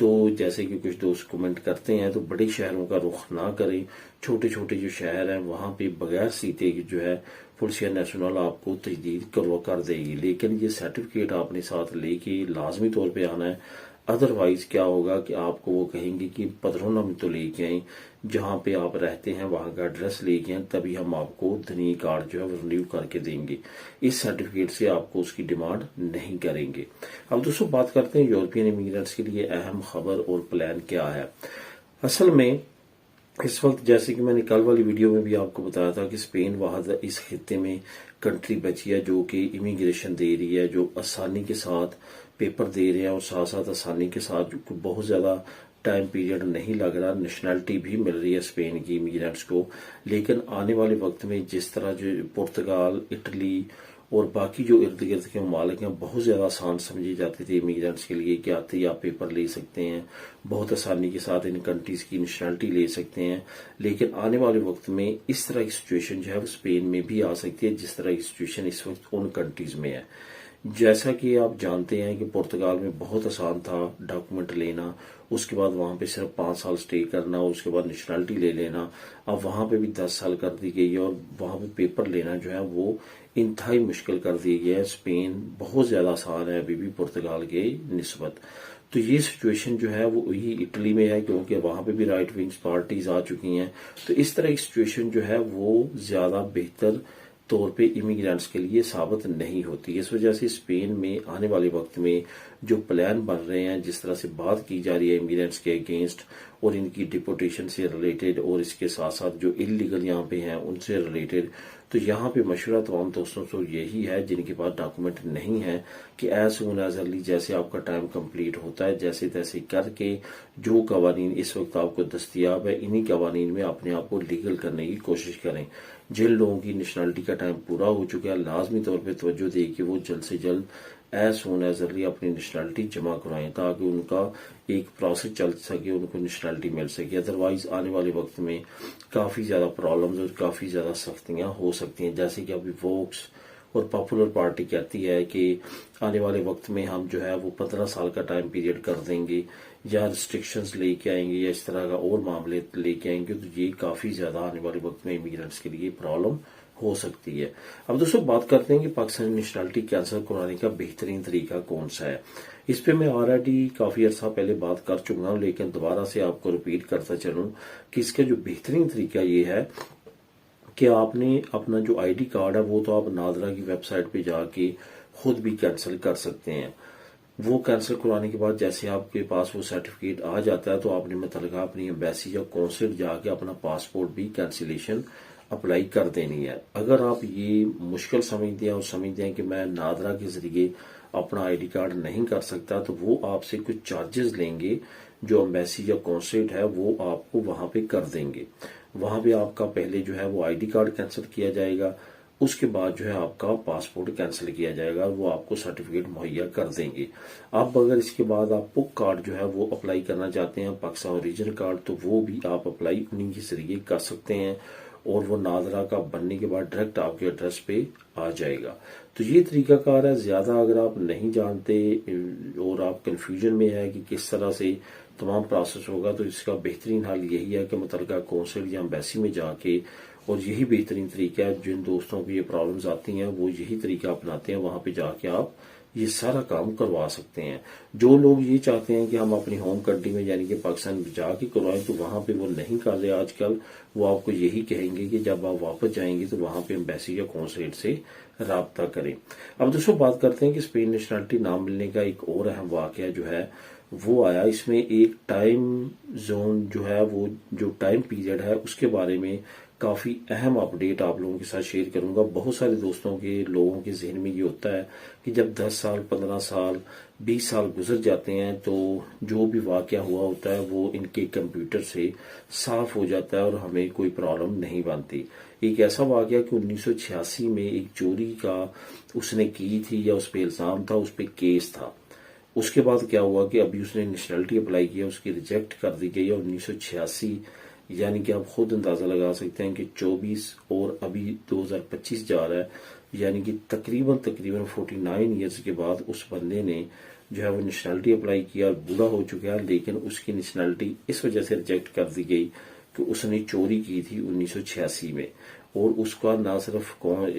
تو جیسے کہ کچھ دوست کمنٹ کرتے ہیں تو بڑے شہروں کا رخ نہ کریں، چھوٹے چھوٹے جو شہر ہیں وہاں پہ بغیر سیتے جو ہے پولیسیا نیشنل آپ کو تجدید کر دے گی، لیکن یہ سرٹیفکیٹ آپ نے ساتھ لے کے لازمی طور پہ آنا ہے۔ ادروائز کیا ہوگا کہ آپ کو وہ کہیں گے کہ پدرونا میں تو لے کے آئیں، جہاں پہ آپ رہتے ہیں وہاں کا ایڈریس لے کے آئیں، تبھی ہم آپ کو دنیا کارڈ جو ہے رینیو کر کے دیں گے۔ اس سرٹیفکیٹ سے آپ کو اس کی ڈیمانڈ نہیں کریں گے۔ اب دوستوں بات کرتے ہیں یورپین امیگرینٹس کے لیے اہم خبر اور پلان کیا ہے۔ اصل میں اس وقت جیسے کہ میں نے کل والی ویڈیو میں بھی آپ کو بتایا تھا کہ اسپین واحد اس خطے میں کنٹری بچی ہے جو کہ امیگریشن دے رہی ہے، جو آسانی کے ساتھ پیپر دے رہے ہیں اور ساتھ ساتھ آسانی کے ساتھ بہت زیادہ ٹائم پیریڈ نہیں لگ رہا، نیشنلٹی بھی مل رہی ہے اسپین کی امیگرینٹس کو۔ لیکن آنے والے وقت میں جس طرح جو پرتگال، اٹلی اور باقی جو ارد گرد کے ممالک ہیں بہت زیادہ آسان سمجھی جاتی تھی امیگرینٹس کے لیے کہ آتے ہی آپ پیپر لے سکتے ہیں، بہت آسانی کے ساتھ ان کنٹریز کی نیشنلٹی لے سکتے ہیں، لیکن آنے والے وقت میں اس طرح کی سچویشن جو ہے وہ اسپین میں بھی آ سکتی ہے جس طرح کی سچویشن اس وقت ان کنٹریز میں ہے۔ جیسا کہ آپ جانتے ہیں کہ پرتگال میں بہت آسان تھا ڈاکومنٹ لینا، اس کے بعد وہاں پہ صرف 5 سال سٹے کرنا اور اس کے بعد نیشنلٹی لے لینا۔ اب وہاں پہ بھی 10 سال کر دی گئی ہے اور وہاں پہ پیپر لینا جو ہے وہ انتہائی مشکل کر دی گئی ہے۔ اسپین بہت زیادہ آسان ہے ابھی بھی پرتگال کے نسبت۔ تو یہ سچویشن جو ہے وہ وہی اٹلی میں ہے کیونکہ وہاں پہ بھی رائٹ ونگز پارٹیز آ چکی ہیں، تو اس طرح کی سچویشن جو ہے وہ زیادہ بہتر طور پہ امیگرینٹس کے لیے ثابت نہیں ہوتی۔ اس وجہ سے اسپین میں آنے والے وقت میں جو پلان بن رہے ہیں، جس طرح سے بات کی جا رہی ہے امیگرینٹس کے اگینسٹ اور ان کی ڈپورٹیشن سے ریلیٹڈ اور اس کے ساتھ ساتھ جو انلیگل یہاں پہ ہیں ان سے ریلیٹڈ، تو یہاں پہ مشورہ تمام دوستوں سے یہی ہے جن کے پاس ڈاکومنٹ نہیں ہے کہ ایز سون ایز ارلی جیسے آپ کا ٹائم کمپلیٹ ہوتا ہے جیسے تیسے کر کے جو قوانین اس وقت آپ کو دستیاب ہے انہی قوانین میں اپنے آپ کو لیگل کرنے کی کوشش کریں۔ جن لوگوں کی نیشنلٹی کا ٹائم پورا ہو چکا ہے لازمی طور پہ توجہ دے کہ وہ جلد سے جلد ایز سون ایز ارلی اپنی نیشنلٹی جمع کرائیں تاکہ ان کا ایک پروسیس چل سکے، ان کو نیشنلٹی مل سکے۔ ادروائز آنے والے وقت میں کافی زیادہ پرابلمز اور کافی زیادہ سختیاں ہو سکتی ہیں، جیسے کہ ابھی ووکس اور پاپولر پارٹی کہتی ہے کہ آنے والے وقت میں ہم جو ہے وہ 15 سال کا ٹائم پیریڈ کر دیں گے یا ریسٹرکشنز لے کے آئیں گے یا اس طرح کا اور معاملے لے کے آئیں گے، تو یہ کافی زیادہ آنے والے وقت میں امیگرینٹس کے لیے پرابلم ہو سکتی ہے۔ اب دوستوں بات کرتے ہیں کہ پاکستانی نیشنلٹی کینسل کرانے کا بہترین طریقہ کون سا ہے۔ اس پہ میں آلریڈی کافی عرصہ پہلے بات کر چکا ہوں، لیکن دوبارہ سے آپ کو ریپیٹ کرتا چلوں کہ اس کا جو بہترین طریقہ یہ ہے کہ آپ نے اپنا جو آئی ڈی کارڈ ہے وہ تو آپ نادرا کی ویب سائٹ پہ جا کے خود بھی کینسل کر سکتے ہیں۔ وہ کینسل کرانے کے بعد جیسے آپ کے پاس وہ سرٹیفکیٹ آ جاتا ہے تو آپ نے متعلقہ اپنی ایمبیسی یا قونصل جا کے اپنا پاسپورٹ بھی کینسلیشن اپلائی کر دینی ہے۔ اگر آپ یہ مشکل سمجھتے ہیں اور سمجھتے ہیں کہ میں نادرا کے ذریعے اپنا آئی ڈی کارڈ نہیں کر سکتا تو وہ آپ سے کچھ چارجز لیں گے، جو ایمبیسی یا قونصلیٹ ہے وہ آپ کو وہاں پہ کر دیں گے۔ وہاں پہ آپ کا پہلے جو ہے وہ آئی ڈی کارڈ کینسل کیا جائے گا، اس کے بعد جو ہے آپ کا پاسپورٹ کینسل کیا جائے گا، وہ آپ کو سرٹیفکیٹ مہیا کر دیں گے۔ اب اگر اس کے بعد آپ پک کارڈ جو ہے وہ اپلائی کرنا چاہتے ہیں، پاکستان اوریجن کارڈ، تو وہ بھی آپ اپلائی انہیں کے ذریعے کر سکتے ہیں اور وہ نادرا کا بننے کے بعد ڈائریکٹ آپ کے ایڈریس پہ آ جائے گا۔ تو یہ طریقہ کار ہے۔ زیادہ اگر آپ نہیں جانتے اور آپ کنفیوژن میں ہے کہ کس طرح سے تمام پروسیس ہوگا تو اس کا بہترین حل یہی ہے کہ متعلقہ قونصل یا ایمبیسی میں جا کے، اور یہی بہترین طریقہ ہے، جن دوستوں کو یہ پرابلمز آتی ہیں وہ یہی طریقہ اپناتے ہیں، وہاں پہ جا کے آپ یہ سارا کام کروا سکتے ہیں۔ جو لوگ یہ چاہتے ہیں کہ ہم اپنی ہوم کنٹری میں یعنی کہ پاکستان میں جا کے کروائیں تو وہاں پہ وہ نہیں کر رہے آج کل، وہ آپ کو یہی کہیں گے کہ جب آپ واپس جائیں گے تو وہاں پہ ایمبیسی یا قونصلیٹ سے رابطہ کریں۔ اب دوستوں بات کرتے ہیں کہ اسپین نیشنلٹی نہ ملنے کا ایک اور اہم واقعہ جو ہے وہ آیا۔ اس میں ایک ٹائم زون جو ہے وہ جو ٹائم پیریڈ ہے اس کے بارے میں کافی اہم اپڈیٹ آپ لوگوں کے ساتھ شیئر کروں گا۔ بہت سارے دوستوں کے لوگوں کے ذہن میں یہ ہوتا ہے کہ جب 10 سال 15 سال 20 سال گزر جاتے ہیں تو جو بھی واقعہ ہوا ہوتا ہے وہ ان کے کمپیوٹر سے صاف ہو جاتا ہے اور ہمیں کوئی پرابلم نہیں بنتی۔ ایک ایسا واقعہ کہ 1986 میں ایک چوری کا اس نے کی تھی یا اس پہ الزام تھا، اس پہ کیس تھا۔ اس کے بعد کیا ہوا کہ ابھی اس نے نیشنلٹی اپلائی کیا، اس کی ریجیکٹ کر دی گئی، اور 1986 یعنی کہ آپ خود اندازہ لگا سکتے ہیں کہ 24 اور ابھی 2025 جا رہا ہے یعنی کہ تقریباً 49 ایئرز کے بعد اس بندے نے جو ہے وہ نیشنلٹی اپلائی کیا، بوڑھا ہو چکا ہے، لیکن اس کی نیشنلٹی اس وجہ سے ریجیکٹ کر دی گئی کہ اس نے چوری کی تھی 1986 میں، اور اس کا نہ صرف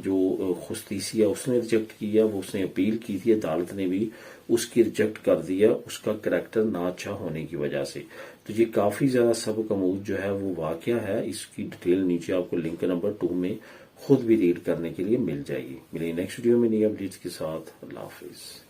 جو خستیسی ہے اس نے ریجیکٹ کیا، وہ اس نے اپیل کی تھی، عدالت نے بھی اس کی ریجیکٹ کر دیا اس کا کریکٹر نہ اچھا ہونے کی وجہ سے۔ تو یہ کافی زیادہ سبق آموز جو ہے وہ واقعہ ہے، اس کی ڈیٹیل نیچے آپ کو لنک نمبر 2 میں خود بھی ریڈ کرنے کے لیے مل جائے گی۔ ملیں نیکسٹ ویڈیو میں نئی اپڈیٹس کے ساتھ، اللہ حافظ۔